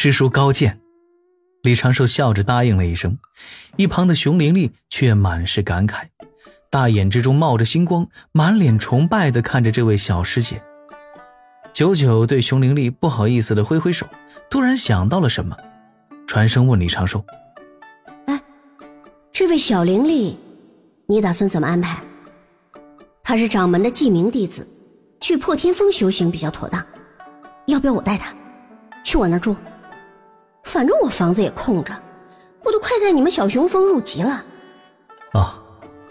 师叔高见。李长寿笑着答应了一声，一旁的熊玲玲却满是感慨，大眼之中冒着星光，满脸崇拜地看着这位小师姐。九九对熊玲玲不好意思地挥挥手，突然想到了什么，传声问李长寿：哎，这位小玲玲你打算怎么安排？她是掌门的记名弟子，去破天峰修行比较妥当，要不要我带她去我那儿住？反正我房子也空着，我都快在你们小雄峰入籍了。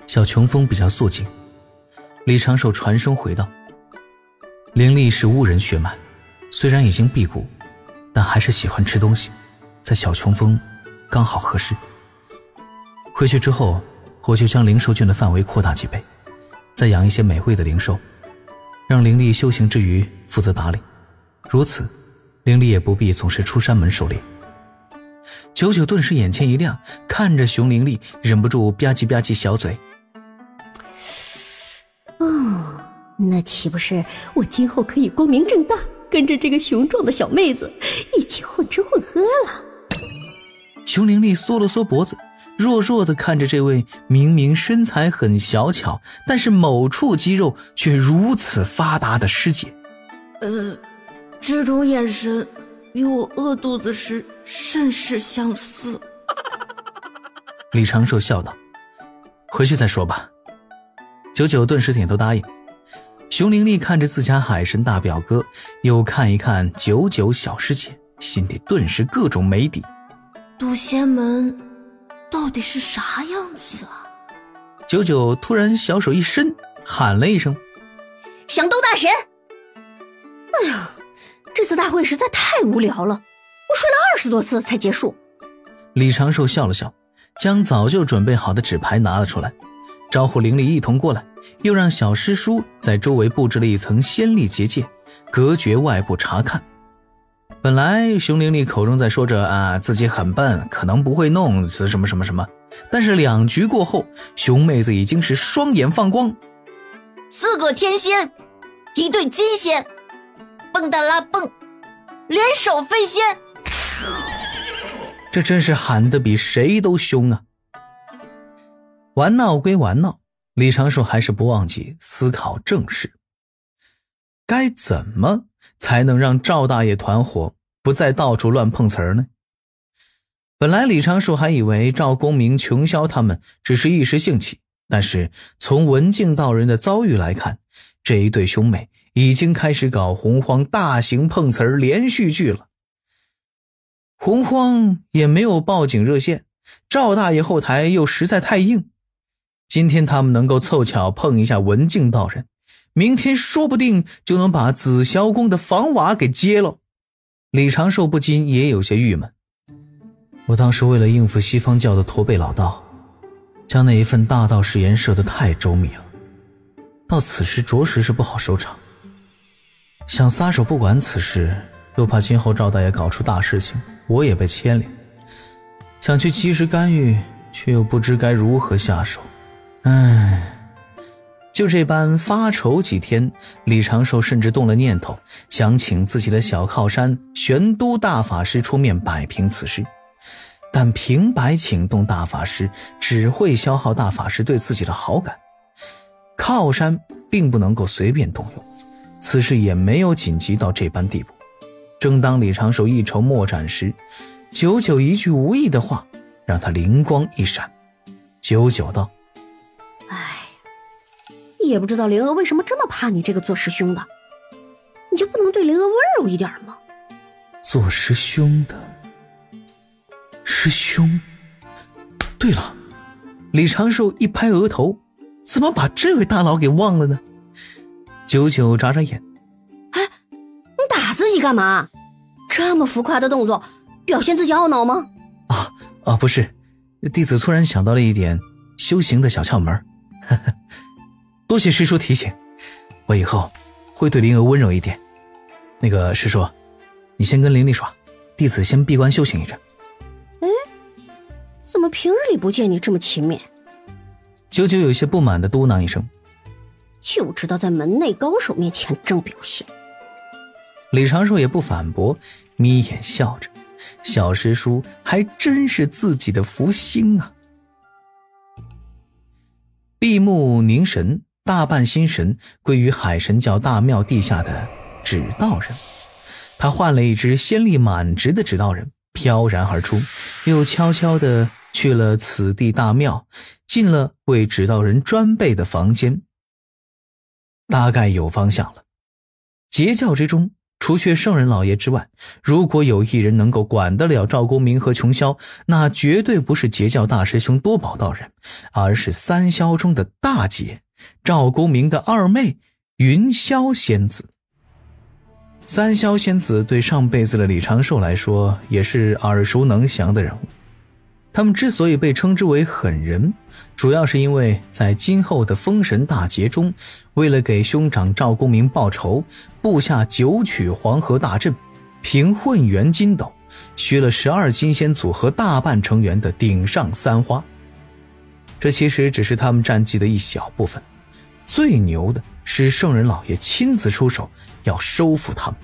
小琼峰比较肃静。李长寿传声回道：灵力是巫人血脉，虽然已经辟谷，但还是喜欢吃东西，在小琼峰刚好合适。回去之后，我就将灵兽圈的范围扩大几倍，再养一些美味的灵兽，让灵力修行之余负责打理，如此灵力也不必总是出山门狩猎。九九顿时眼前一亮，看着熊灵力忍不住吧唧吧唧小嘴。那岂不是我今后可以光明正大跟着这个雄壮的小妹子一起混吃混喝了？熊灵力缩了缩脖子，弱弱地看着这位明明身材很小巧，但是某处肌肉却如此发达的师姐。这种眼神与我饿肚子时甚是相似。李长寿笑道：回去再说吧。九九顿时点头答应。熊灵力看着自家海神大表哥，又看一看九九小师姐，心里顿时各种没底。渡仙门到底是啥样子啊？九九突然小手一伸，喊了一声：响斗大神！哎呀，这次大会实在太无聊了，我睡了20多次才结束。李长寿笑了笑，将早就准备好的纸牌拿了出来，招呼灵力一同过来，又让小师叔在周围布置了一层仙力结界，隔绝外部查看。本来熊灵力口中在说着自己很笨，可能不会弄什么什么什么，但是2局过后，熊妹子已经是双眼放光。4个天仙，1对金仙，蹦哒啦蹦，联手飞仙。这真是喊得比谁都凶啊！玩闹归玩闹，李长寿还是不忘记思考正事。该怎么才能让赵大爷团伙不再到处乱碰瓷儿呢？本来李长寿还以为赵公明、琼霄他们只是一时兴起，但是从文静道人的遭遇来看，这一对兄妹已经开始搞洪荒大型碰瓷儿连续剧了。洪荒也没有报警热线，赵大爷后台又实在太硬。今天他们能够凑巧碰一下文静道人，明天说不定就能把紫霄宫的房瓦给接了。李长寿不禁也有些郁闷。我当时为了应付西方教的驼背老道，将那一份大道誓言设得太周密了，到此时着实是不好收场。想撒手不管此事，又怕今后赵大爷搞出大事情，我也被牵连。想去及时干预，却又不知该如何下手。就这般发愁几天，李长寿甚至动了念头，想请自己的小靠山玄都大法师出面摆平此事。但平白请动大法师，只会消耗大法师对自己的好感。靠山并不能够随便动用，此事也没有紧急到这般地步。正当李长寿一筹莫展时，九九一句无意的话让他灵光一闪。九九道：也不知道灵娥为什么这么怕你这个做师兄的，你就不能对灵娥温柔一点吗？做师兄的师兄。对了，李长寿一拍额头，怎么把这位大佬给忘了呢？九九眨眨眼。你打自己干嘛？这么浮夸的动作，表现自己懊恼吗？不是，弟子突然想到了一点修行的小窍门。多谢师叔提醒，我以后会对灵娥温柔一点。那个师叔，你先跟灵力耍，弟子先闭关修行一阵。怎么平日里不见你这么勤勉？九九有些不满地嘟囔一声，就知道在门内高手面前争表现。李长寿也不反驳，眯眼笑着，小师叔还真是自己的福星啊。闭目凝神，大半心神归于海神教大庙地下的指道人。他换了一只仙力满值的指道人，飘然而出，又悄悄地去了此地大庙，进了为指道人专备的房间。大概有方向了。截教之中，除却圣人老爷之外，如果有一人能够管得了赵公明和琼霄，那绝对不是截教大师兄多宝道人，而是三霄中的大姐，赵公明的二妹云霄仙子。三霄仙子对上辈子的李长寿来说也是耳熟能详的人物。他们之所以被称之为狠人，主要是因为在今后的封神大劫中，为了给兄长赵公明报仇，布下九曲黄河大阵，凭混元金斗学了12金仙组合大半成员的顶上三花。这其实只是他们战绩的一小部分，最牛的是圣人老爷亲自出手要收服他们。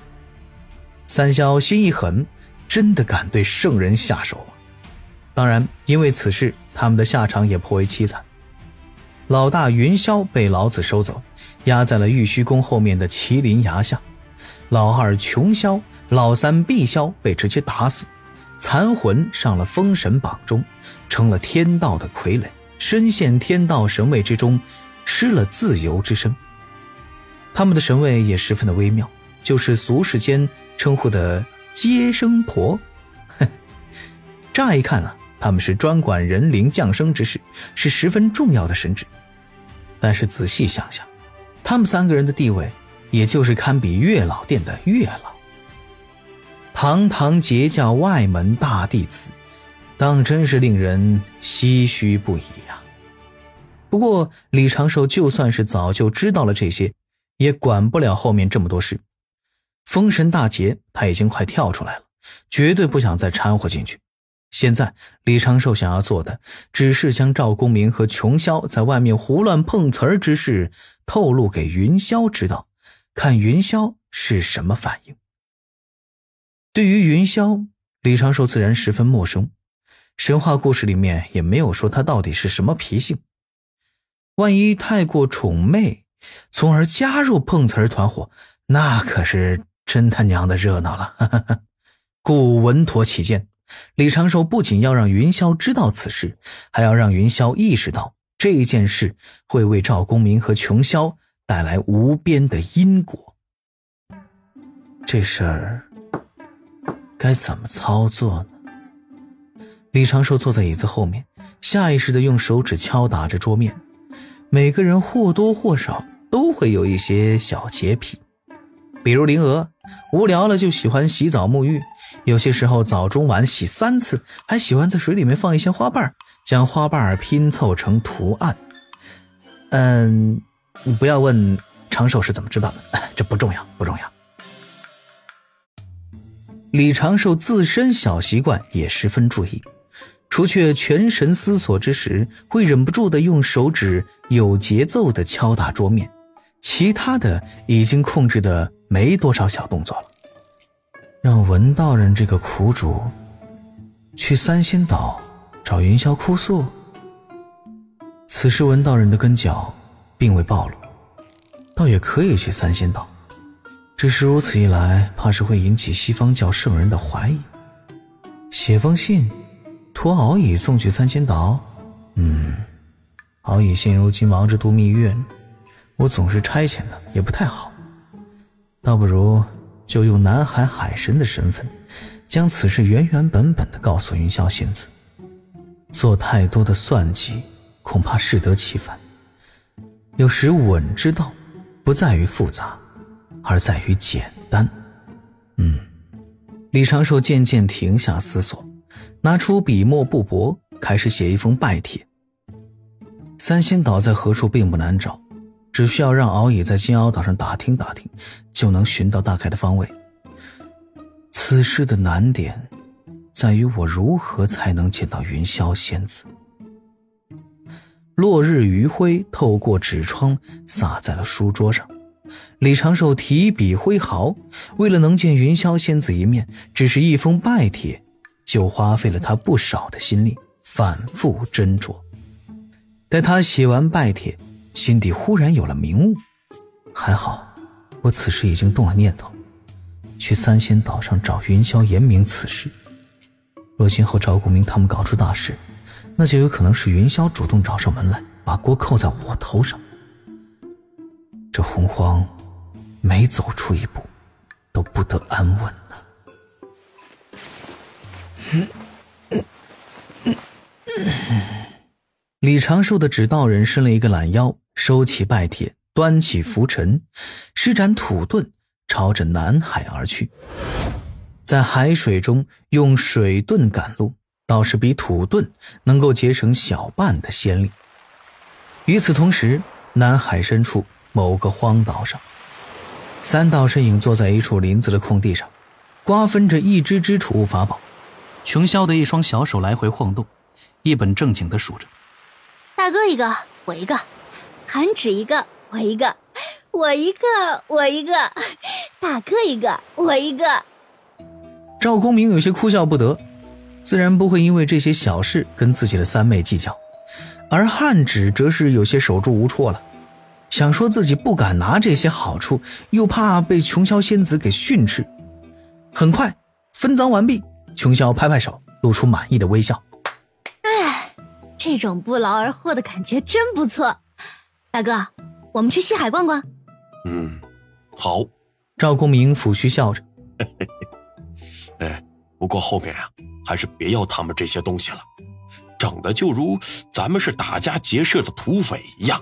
三霄心一狠，真的敢对圣人下手啊！当然，因为此事，他们的下场也颇为凄惨。老大云霄被老子收走，压在了玉虚宫后面的麒麟崖下。老二琼霄、老三碧霄被直接打死，残魂上了封神榜中，成了天道的傀儡，深陷天道神位之中，失了自由之身。他们的神位也十分的微妙，就是俗世间称呼的接生婆。乍一看啊，他们是专管人灵降生之事，是十分重要的神职。但是仔细想想，他们3个人的地位也就是堪比月老殿的月老。堂堂截教外门大弟子，当真是令人唏嘘不已呀。不过李长寿就算是早就知道了这些，也管不了后面这么多事。封神大劫他已经快跳出来了，绝对不想再掺和进去。现在李长寿想要做的只是将赵公明和琼霄在外面胡乱碰瓷儿之事透露给云霄知道，看云霄是什么反应。对于云霄，李长寿自然十分陌生，神话故事里面也没有说他到底是什么脾性。万一太过宠媚，从而加入碰瓷儿团伙，那可是真他娘的热闹了。故稳妥起见，李长寿不仅要让云霄知道此事，还要让云霄意识到这件事会为赵公明和琼霄带来无边的因果。这事儿该怎么操作呢？李长寿坐在椅子后面，下意识地用手指敲打着桌面。每个人或多或少都会有一些小洁癖，比如灵娥，无聊了就喜欢洗澡沐浴，有些时候早中晚洗3次，还喜欢在水里面放一些花瓣，将花瓣拼凑成图案。不要问长寿是怎么知道的，这不重要。李长寿自身小习惯也十分注意，除却全神思索之时会忍不住地用手指有节奏地敲打桌面，其他的已经控制的没多少小动作了。让文道人这个苦主去三仙岛找云霄哭诉。此时文道人的跟脚并未暴露，倒也可以去三仙岛，只是如此一来，怕是会引起西方教圣人的怀疑。写封信托敖乙送去三仙岛，敖乙现如今忙着度蜜月，我总是差遣他也不太好，倒不如就用南海海神的身份将此事原原本本地告诉云霄仙子。做太多的算计恐怕适得其反。有时稳之道不在于复杂，而在于简单。李长寿渐渐停下思索，拿出笔墨布帛，开始写一封拜帖。三仙岛在何处并不难找，只需要让敖乙在金鳌岛上打听打听，就能寻到大概的方位。此事的难点在于我如何才能见到云霄仙子。落日余晖透过纸窗洒在了书桌上，李长寿提笔挥毫，为了能见云霄仙子一面，只是一封拜帖就花费了他不少的心力，反复斟酌。待他写完拜帖，心底忽然有了明悟，还好我此时已经动了念头，去三仙岛上找云霄言明此事。若今后赵公明他们搞出大事，那就有可能是云霄主动找上门来，把锅扣在我头上。这洪荒每走出一步都不得安稳呢。李长寿的指道人伸了一个懒腰，收起拜帖，端起拂尘，施展土遁，朝着南海而去。在海水中用水遁赶路，倒是比土遁能够节省小半的先力。与此同时，南海深处某个荒岛上，三道身影坐在一处林子的空地上，瓜分着一只只储物法宝。琼霄的一双小手来回晃动，一本正经地数着：大哥一个，我一个；韩芷一个，我一个；我一个，我一个；大哥一个，我一个。赵公明有些哭笑不得，自然不会因为这些小事跟自己的三妹计较，而汉芷则是有些手足无措了，想说自己不敢拿这些好处，又怕被琼霄仙子给训斥。很快分赃完毕，琼霄拍拍手，露出满意的微笑。哎，这种不劳而获的感觉真不错。大哥，我们去西海逛逛。好。赵公明抚须笑着。不过后面还是别要他们这些东西了，整的就如咱们是打家劫舍的土匪一样。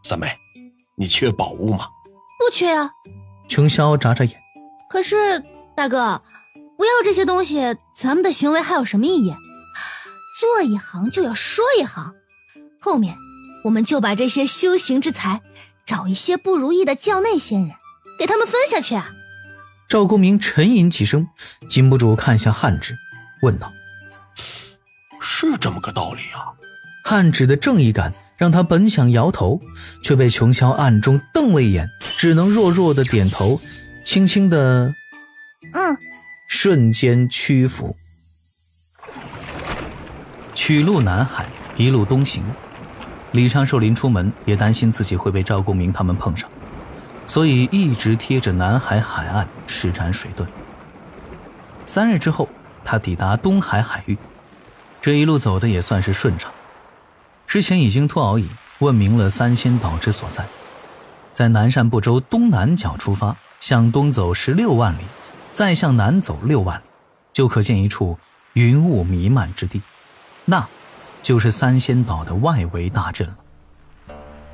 三妹，你缺宝物吗？不缺啊。琼霄眨眨眼。可是大哥，不要这些东西，咱们的行为还有什么意义？做一行就要说一行，后面我们就把这些修行之财，找一些不如意的教内仙人，给他们分下去啊。赵公明沉吟几声，禁不住看向汉芷，问道：是这么个道理啊？汉芷的正义感让他本想摇头，却被琼霄暗中瞪了一眼，只能弱弱的点头，轻轻的瞬间屈服。取路南海，一路东行。李长寿临出门也担心自己会被赵公明他们碰上，所以一直贴着南海海岸施展水遁。3日之后，他抵达东海海域，这一路走的也算是顺畅。之前已经托敖乙问明了三仙岛之所在，在南赡部洲东南角出发，向东走16万里，再向南走6万里，就可见一处云雾弥漫之地，那就是三仙岛的外围大阵了。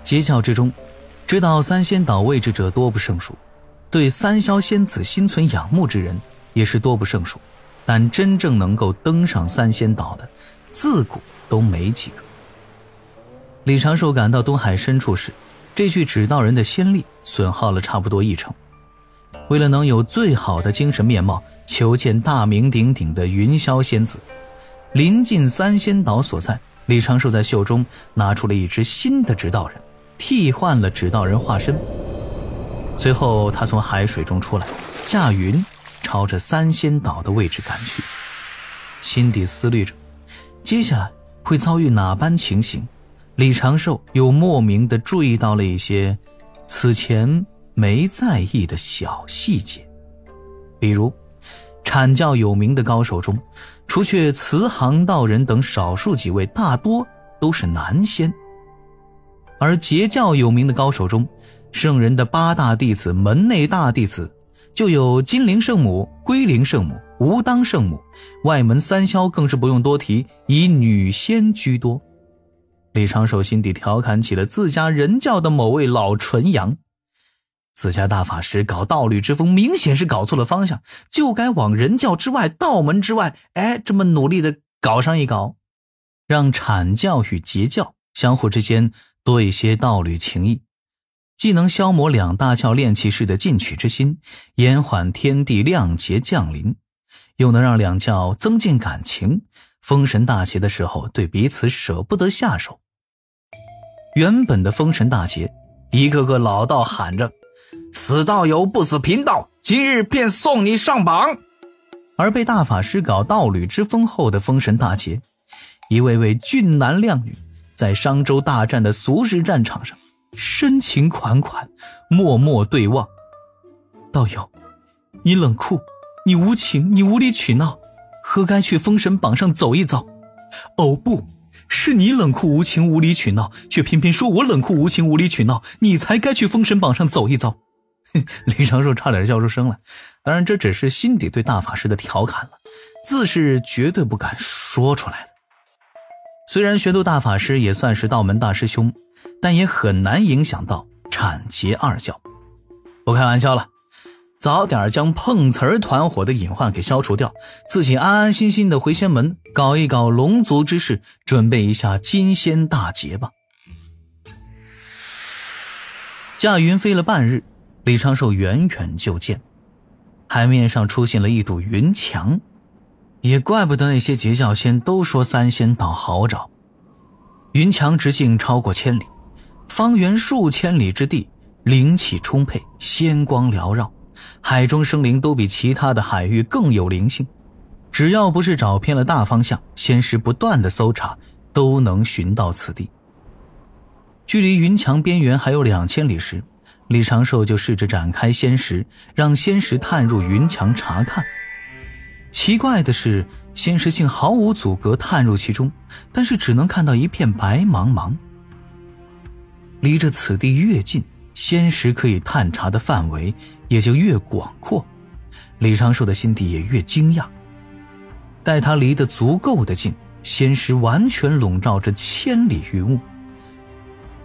截教之中，知道三仙岛位置者多不胜数，对三霄仙子心存仰慕之人也是多不胜数，但真正能够登上三仙岛的，自古都没几个。李长寿赶到东海深处时，这具指道人的仙力损耗了差不多1成。为了能有最好的精神面貌求见大名鼎鼎的云霄仙子，临近三仙岛所在，李长寿在袖中拿出了一只新的指道人，替换了指道人化身。随后他从海水中出来，驾云朝着三仙岛的位置赶去，心底思虑着接下来会遭遇哪般情形。李长寿又莫名地注意到了一些此前没在意的小细节，比如阐教有名的高手中，除却慈航道人等少数几位，大多都是男仙。而截教有名的高手中，圣人的8大弟子门内大弟子就有金陵圣母、龟灵圣母、吴当圣母，外门三霄更是不用多提，以女仙居多。李长寿心底调侃起了自家人教的某位老纯阳，自家大法师搞道侣之风，明显是搞错了方向，就该往人教之外、道门之外，这么努力的搞上一搞，让阐教与截教相互之间多一些道侣情谊，既能消磨两大教炼气士的进取之心，延缓天地亮节降临，又能让两教增进感情，封神大劫的时候对彼此舍不得下手。原本的封神大劫，一个个老道喊着死道友不死贫道，今日便送你上榜。而被大法师搞道侣之风后的封神大劫，一位位俊男靓女在商周大战的俗世战场上深情款款，默默对望。道友，你冷酷，你无情，你无理取闹，何该去封神榜上走一遭？哦不，是你冷酷无情无理取闹，却偏偏说我冷酷无情无理取闹，你才该去封神榜上走一遭。李长寿差点笑出声来，当然这只是心底对大法师的调侃了，字是绝对不敢说出来的。虽然玄度大法师也算是道门大师兄，但也很难影响到阐节二教。不开玩笑了，早点将碰瓷儿团伙的隐患给消除掉，自己安安心心的回仙门搞一搞龙族之事，准备一下金仙大劫吧。驾云飞了半日，李长寿远远就见海面上出现了一堵云墙，也怪不得那些截教仙都说三仙岛好找。云墙直径超过1000里，方圆数千里之地灵气充沛，仙光缭绕，海中生灵都比其他的海域更有灵性，只要不是找偏了大方向，仙师不断的搜查都能寻到此地。距离云墙边缘还有2000里时，李长寿就试着展开仙识，让仙识探入云墙查看。奇怪的是，仙识竟毫无阻隔探入其中，但是只能看到一片白茫茫。离着此地越近，仙识可以探查的范围也就越广阔，李长寿的心底也越惊讶。待他离得足够的近，仙识完全笼罩着千里云雾，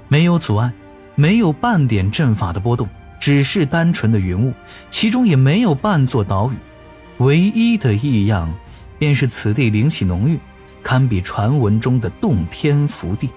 没有阻碍，没有半点阵法的波动，只是单纯的云雾，其中也没有半座岛屿。唯一的异样便是此地灵气浓郁，堪比传闻中的洞天福地。